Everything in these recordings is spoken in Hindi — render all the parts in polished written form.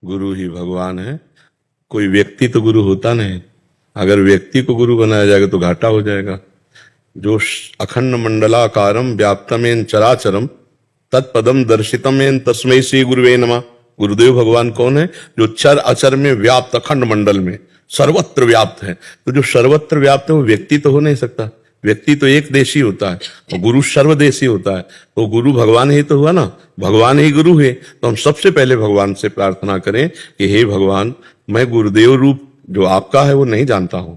गुरु ही भगवान है। कोई व्यक्ति तो गुरु होता नहीं। अगर व्यक्ति को गुरु बनाया जाएगा तो घाटा हो जाएगा। जो अखंड मंडलाकारम व्याप्तमेन चराचरम तत्पदम दर्शितमेन तस्मै श्री गुरुवे नमः। गुरुदेव भगवान कौन है? जो चर अचर में व्याप्त, अखंड मंडल में सर्वत्र व्याप्त है। तो जो सर्वत्र व्याप्त है वो व्यक्ति तो हो नहीं सकता। व्यक्ति तो एक देशी होता है और गुरु सर्वदेशी होता है। तो गुरु भगवान ही तो हुआ ना, भगवान ही गुरु है। तो हम सबसे पहले भगवान से प्रार्थना करें कि हे भगवान, मैं गुरुदेव रूप जो आपका है वो नहीं जानता हूं।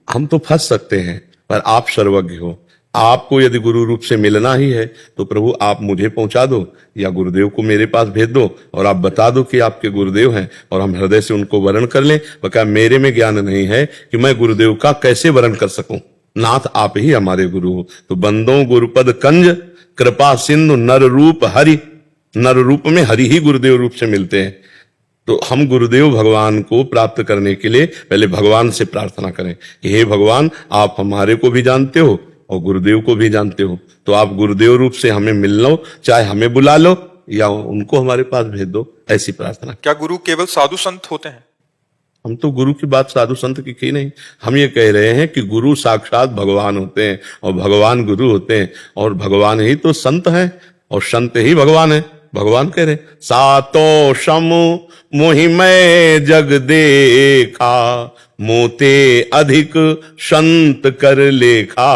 हम तो फंस सकते हैं, पर आप सर्वज्ञ हो। आपको यदि गुरु रूप से मिलना ही है तो प्रभु आप मुझे पहुंचा दो या गुरुदेव को मेरे पास भेज दो और आप बता दो कि आपके गुरुदेव हैं और हम हृदय से उनको वरण कर लें। क्या मेरे में ज्ञान नहीं है कि मैं गुरुदेव का कैसे वरण कर सकूं? नाथ आप ही हमारे गुरु हो। तो बंदों गुरुपद कंज कृपा सिंधु नर रूप हरि। नर रूप में हरि ही गुरुदेव रूप से मिलते हैं। तो हम गुरुदेव भगवान को प्राप्त करने के लिए पहले भगवान से प्रार्थना करें कि हे भगवान, आप हमारे को भी जानते हो और गुरुदेव को भी जानते हो। तो आप गुरुदेव रूप से हमें मिल लो, चाहे हमें बुला लो या उनको हमारे पास भेज दो। ऐसी प्रार्थना। क्या गुरु केवल साधु संत होते हैं? हम तो गुरु की बात साधु संत की नहीं। हम ये कह रहे हैं कि गुरु साक्षात भगवान होते हैं और भगवान गुरु होते हैं और भगवान ही तो संत हैं और संत ही भगवान है। भगवान कह रहे सातो समूह मोहिमय जग देखा मोते अधिक संत कर लेखा।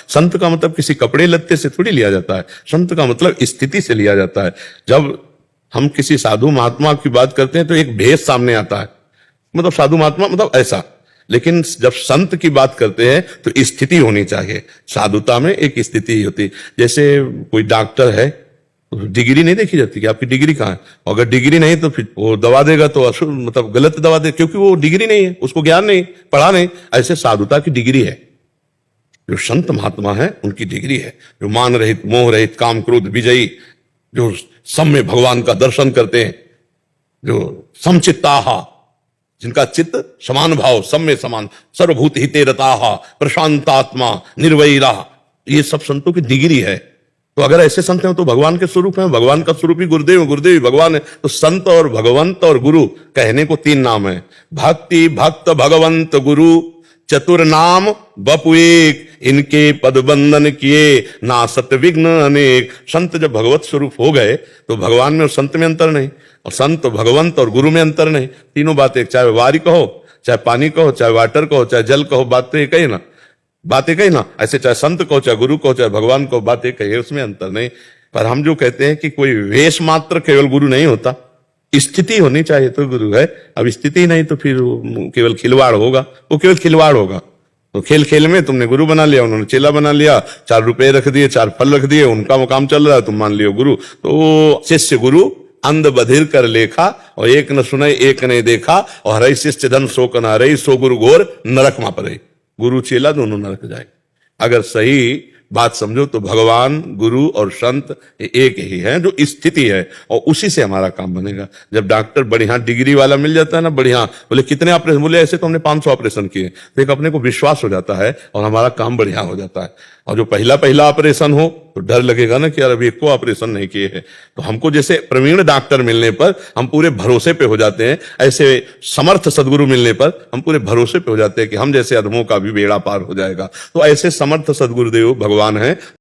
संत का मतलब किसी कपड़े लत्ते से थोड़ी लिया जाता है। संत का मतलब स्थिति से लिया जाता है। जब हम किसी साधु महात्मा की बात करते हैं तो एक भेद सामने आता है, मतलब साधु महात्मा मतलब ऐसा। लेकिन जब संत की बात करते हैं तो स्थिति होनी चाहिए। साधुता में एक स्थिति होती है। जैसे कोई डॉक्टर है, डिग्री नहीं देखी जाती कि आपकी डिग्री कहाँ है। अगर डिग्री नहीं तो फिर वो दवा देगा तो मतलब गलत दवा दे, क्योंकि वो डिग्री नहीं है, उसको ज्ञान नहीं, पढ़ा नहीं। ऐसे साधुता की डिग्री है। जो संत महात्मा है उनकी डिग्री है, जो मान रहित मोह रहित काम क्रोध विजयी, जो सब में भगवान का दर्शन करते हैं, जो समचित्ताहा, जिनका चित्त समान भाव, सब में समान, सर्वभूत हिते रताहा, प्रशांतात्मा निर्वैरा, ये सब संतों की डिग्री है। तो अगर ऐसे संत हैं तो भगवान के स्वरूप हैं। भगवान का स्वरूप ही गुरुदेव है, गुरुदेव ही भगवान है। तो संत और भगवंत और गुरु कहने को तीन नाम है। भक्ति भक्त भगवंत गुरु चतुर नाम बपु एक, इनके पद बंधन किए ना सत विघ्न अनेक। संत जब भगवत स्वरूप हो गए तो भगवान में और संत में अंतर नहीं, और संत भगवंत और गुरु में अंतर नहीं। तीनों बातें, चाहे वारी कहो, चाहे पानी कहो, चाहे वाटर कहो, चाहे जल कहो, बातें कही ना, बातें कही ना। ऐसे चाहे संत कहो, चाहे गुरु कहो, चाहे भगवान को, बातें कही, उसमें अंतर नहीं। पर हम जो कहते हैं कि कोई वेश मात्र केवल गुरु नहीं होता, स्थिति होनी चाहिए तो गुरु है। अब स्थिति नहीं तो फिर केवल खिलवाड़ होगा, वो केवल खिलवाड़ होगा। तो खेल खेल में तुमने गुरु बना लिया, उन्होंने चेला बना लिया, 4 रुपए रख दिए, 4 फल रख दिए, उनका वो काम चल रहा है, तुम मान लियो गुरु। तो शिष्य गुरु अंध बधिर कर लेखा, और एक न सुने एक ने देखा, और हरई शिष्य धन सो कना रही, सो गुरु घोर नरक मा पड़े। गुरु चेला दोनों नरक जाए। अगर सही बात समझो तो भगवान गुरु और संत एक ही है, जो स्थिति है, और उसी से हमारा काम बनेगा। जब डॉक्टर बढ़िया डिग्री वाला मिल जाता है ना, बढ़िया, बोले कितने ऑपरेशन, बोले ऐसे तो हमने 500 ऑपरेशन किए, तो एक अपने को विश्वास हो जाता है और हमारा काम बढ़िया हो जाता है। और जो पहला ऑपरेशन हो तो डर लगेगा ना कि यार अभी एको ऑपरेशन नहीं किए हैं। तो हमको जैसे प्रवीण डॉक्टर मिलने पर हम पूरे भरोसे पे हो जाते हैं, ऐसे समर्थ सदगुरु मिलने पर हम पूरे भरोसे पे हो जाते हैं कि हम जैसे अधमों का भी बेड़ा पार हो जाएगा। तो ऐसे समर्थ सदगुरुदेव भगवान है।